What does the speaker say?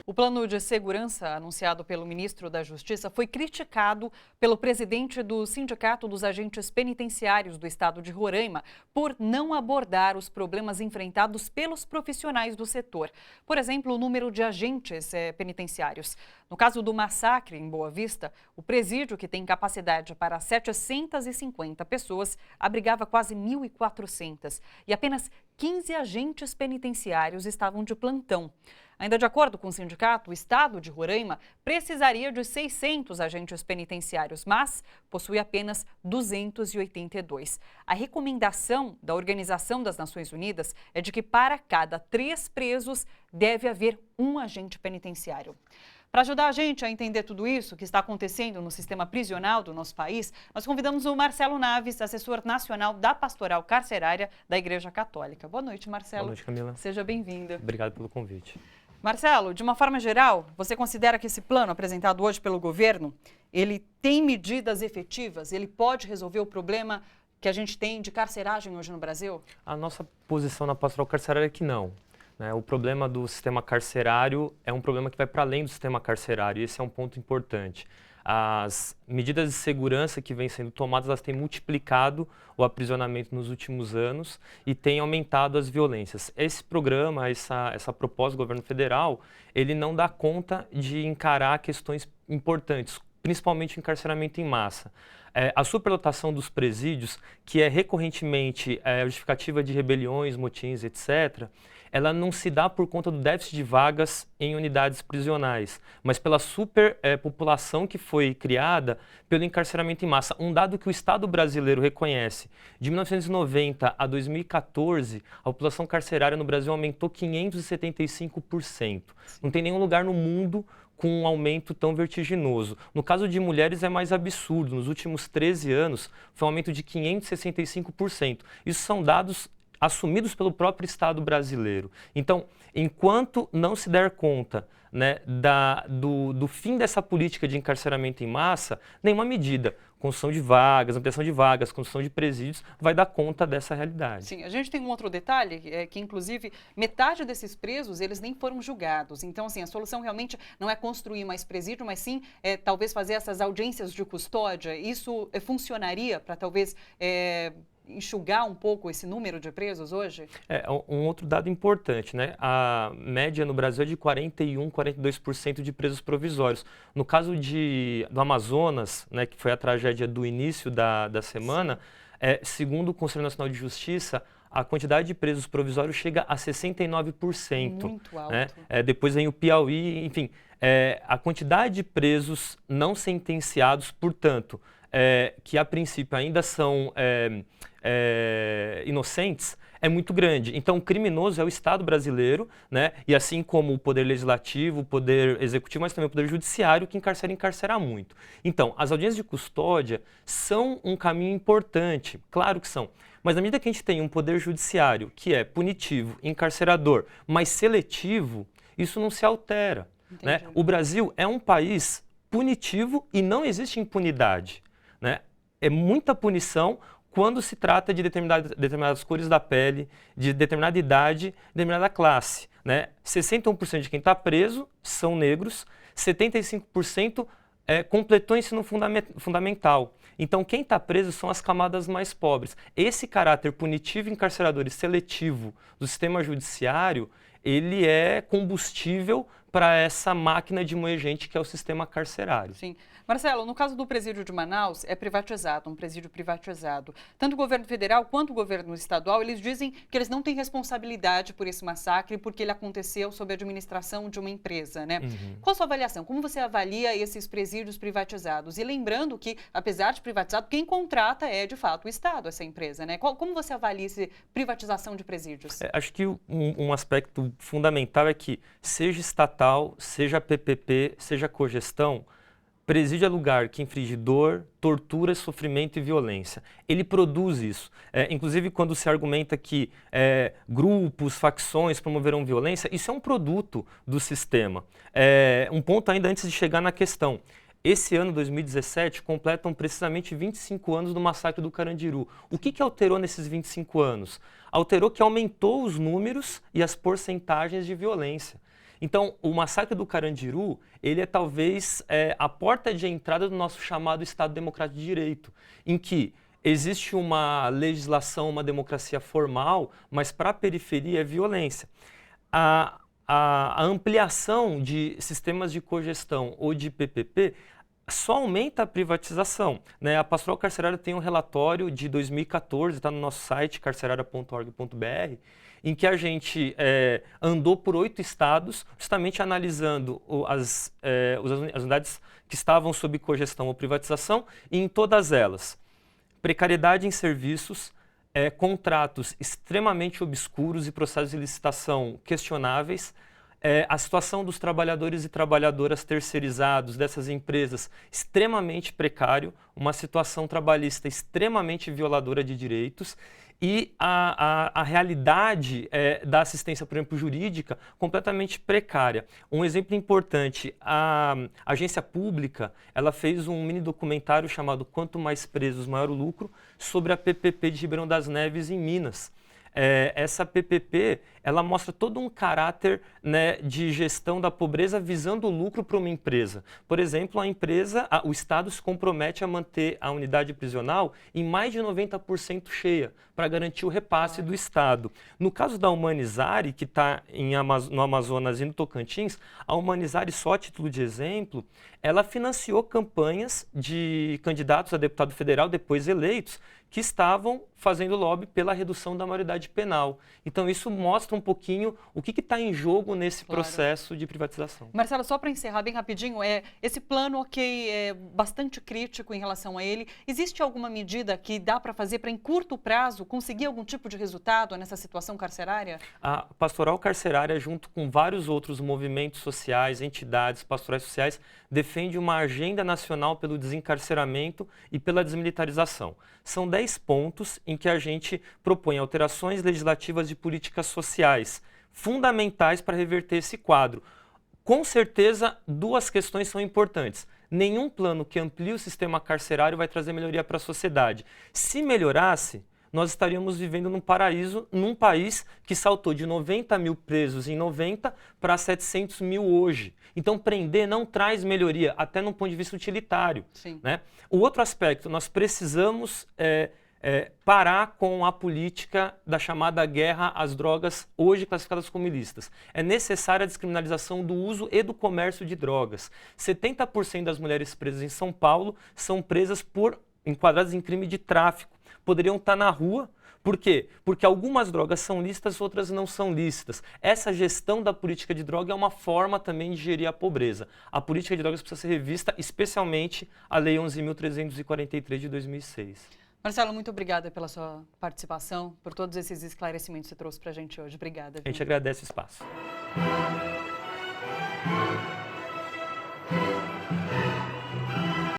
O plano de segurança anunciado pelo ministro da Justiça foi criticado pelo presidente do Sindicato dos Agentes Penitenciários do estado de Roraima por não abordar os problemas enfrentados pelos profissionais do setor. Por exemplo, o número de agentes penitenciários. No caso do massacre em Boa Vista, o presídio, que tem capacidade para 750 pessoas, abrigava quase 1.400 e apenas 15 agentes penitenciários estavam de plantão. Ainda de acordo com o sindicato, o estado de Roraima precisaria de 600 agentes penitenciários, mas possui apenas 282. A recomendação da Organização das Nações Unidas é de que para cada 3 presos deve haver um agente penitenciário. Para ajudar a gente a entender tudo isso que está acontecendo no sistema prisional do nosso país, nós convidamos o Marcelo Naves, assessor nacional da Pastoral Carcerária da Igreja Católica. Boa noite, Marcelo. Boa noite, Camila. Seja bem-vindo. Obrigado pelo convite. Marcelo, de uma forma geral, você considera que esse plano apresentado hoje pelo governo, ele tem medidas efetivas? Ele pode resolver o problema que a gente tem de carceragem hoje no Brasil? A nossa posição na pastoral carcerária é que não. O problema do sistema carcerário é um problema que vai para além do sistema carcerário, e esse é um ponto importante. As medidas de segurança que vêm sendo tomadas, elas têm multiplicado o aprisionamento nos últimos anos e têm aumentado as violências. Esse programa, essa proposta do governo federal, ele não dá conta de encarar questões importantes, principalmente o encarceramento em massa. A superlotação dos presídios, que é recorrentemente justificativa de rebeliões, motins, etc., ela não se dá por conta do déficit de vagas em unidades prisionais, mas pela superpopulação que foi criada pelo encarceramento em massa. Um dado que o Estado brasileiro reconhece: de 1990 a 2014, a população carcerária no Brasil aumentou 575%. Não tem nenhum lugar no mundo com um aumento tão vertiginoso. No caso de mulheres é mais absurdo. Nos últimos 13 anos, foi um aumento de 565%. Isso são dados assumidos pelo próprio Estado brasileiro. Então, enquanto não se der conta do fim dessa política de encarceramento em massa, nenhuma medida, construção de vagas, ampliação de vagas, construção de presídios, vai dar conta dessa realidade. Sim, a gente tem um outro detalhe, que inclusive metade desses presos, eles nem foram julgados. Então, assim, a solução realmente não é construir mais presídio, mas sim, talvez fazer essas audiências de custódia. Isso funcionaria para talvez enxugar um pouco esse número de presos hoje? Um outro dado importante, A média no Brasil é de 41%, 42% de presos provisórios. No caso do Amazonas, que foi a tragédia do início da semana, segundo o Conselho Nacional de Justiça, a quantidade de presos provisórios chega a 69%. Muito alto. Depois vem o Piauí, enfim. A quantidade de presos não sentenciados, portanto, que a princípio ainda são inocentes, é muito grande. Então, o criminoso é o Estado brasileiro, e assim como o Poder Legislativo, o Poder Executivo, mas também o Poder Judiciário, que encarcera muito. Então, as audiências de custódia são um caminho importante, claro que são. Mas na medida que a gente tem um Poder Judiciário que é punitivo, encarcerador, mas seletivo, isso não se altera. O Brasil é um país punitivo e não existe impunidade. É muita punição quando se trata de determinadas cores da pele, de determinada idade, determinada classe. 61% de quem está preso são negros, 75% completou o ensino fundamental. Então, quem está preso são as camadas mais pobres. Esse caráter punitivo, encarcerador e seletivo do sistema judiciário, ele é combustível para essa máquina de moer gente que é o sistema carcerário. Sim. Marcelo, no caso do presídio de Manaus, é privatizado, um presídio privatizado. Tanto o governo federal quanto o governo estadual, eles dizem que eles não têm responsabilidade por esse massacre, porque ele aconteceu sob a administração de uma empresa, Qual a sua avaliação? Como você avalia esses presídios privatizados? E lembrando que, apesar de privatizado, quem contrata é, de fato, o Estado, essa empresa, Como você avalia essa privatização de presídios? Acho que um aspecto fundamental é que, seja estatal, seja PPP, seja cogestão, presídio é lugar que inflige dor, tortura, sofrimento e violência. Ele produz isso. Inclusive, quando se argumenta que grupos, facções promoverão violência, isso é um produto do sistema. Um ponto ainda antes de chegar na questão. Esse ano, 2017, completam precisamente 25 anos do massacre do Carandiru. O que alterou nesses 25 anos? Alterou que aumentou os números e as porcentagens de violência. Então, o massacre do Carandiru, ele é talvez a porta de entrada do nosso chamado Estado Democrático de Direito, em que existe uma legislação, uma democracia formal, mas para a periferia é violência. A ampliação de sistemas de cogestão ou de PPP só aumenta a privatização, né? A Pastoral Carcerária tem um relatório de 2014, está no nosso site, carcerara.org.br, em que a gente andou por 8 estados, justamente analisando as unidades que estavam sob cogestão ou privatização, e em todas elas, precariedade em serviços, contratos extremamente obscuros e processos de licitação questionáveis, a situação dos trabalhadores e trabalhadoras terceirizados dessas empresas extremamente precário, uma situação trabalhista extremamente violadora de direitos e a realidade da assistência, por exemplo, jurídica completamente precária. Um exemplo importante, a agência pública, ela fez um mini documentário chamado Quanto Mais Presos, Maior o Lucro, sobre a PPP de Ribeirão das Neves em Minas. Essa PPP, ela mostra todo um caráter, né, de gestão da pobreza visando o lucro para uma empresa. Por exemplo, o Estado se compromete a manter a unidade prisional em mais de 90% cheia, para garantir o repasse do Estado. No caso da Humanizare, que está no Amazonas e no Tocantins, a Humanizare, só a título de exemplo, ela financiou campanhas de candidatos a deputado federal, depois eleitos, que estavam fazendo lobby pela redução da maioridade penal. Então, isso mostra um pouquinho o que está em jogo nesse processo de privatização. Marcelo, só para encerrar bem rapidinho, esse plano, ok, é bastante crítico em relação a ele. Existe alguma medida que dá para fazer para, em curto prazo, conseguir algum tipo de resultado nessa situação carcerária? A Pastoral Carcerária, junto com vários outros movimentos sociais, entidades, pastorais sociais, defende uma agenda nacional pelo desencarceramento e pela desmilitarização. São 10 pontos em que a gente propõe alterações legislativas de políticas sociais fundamentais para reverter esse quadro. Com certeza, 2 questões são importantes. Nenhum plano que amplie o sistema carcerário vai trazer melhoria para a sociedade. Se melhorasse, nós estaríamos vivendo num paraíso, num país que saltou de 90 mil presos em 90 para 700 mil hoje. Então, prender não traz melhoria, até num ponto de vista utilitário. Sim. Né? O outro aspecto, nós precisamos parar com a política da chamada guerra às drogas, hoje classificadas como ilícitas. É necessária a descriminalização do uso e do comércio de drogas. 70% das mulheres presas em São Paulo são presas enquadradas em crime de tráfico. Poderiam estar na rua. Por quê? Porque algumas drogas são lícitas, outras não são lícitas. Essa gestão da política de droga é uma forma também de gerir a pobreza. A política de drogas precisa ser revista, especialmente a Lei 11.343 de 2006. Marcelo, muito obrigada pela sua participação, por todos esses esclarecimentos que você trouxe para a gente hoje. Obrigada. A gente agradece o espaço.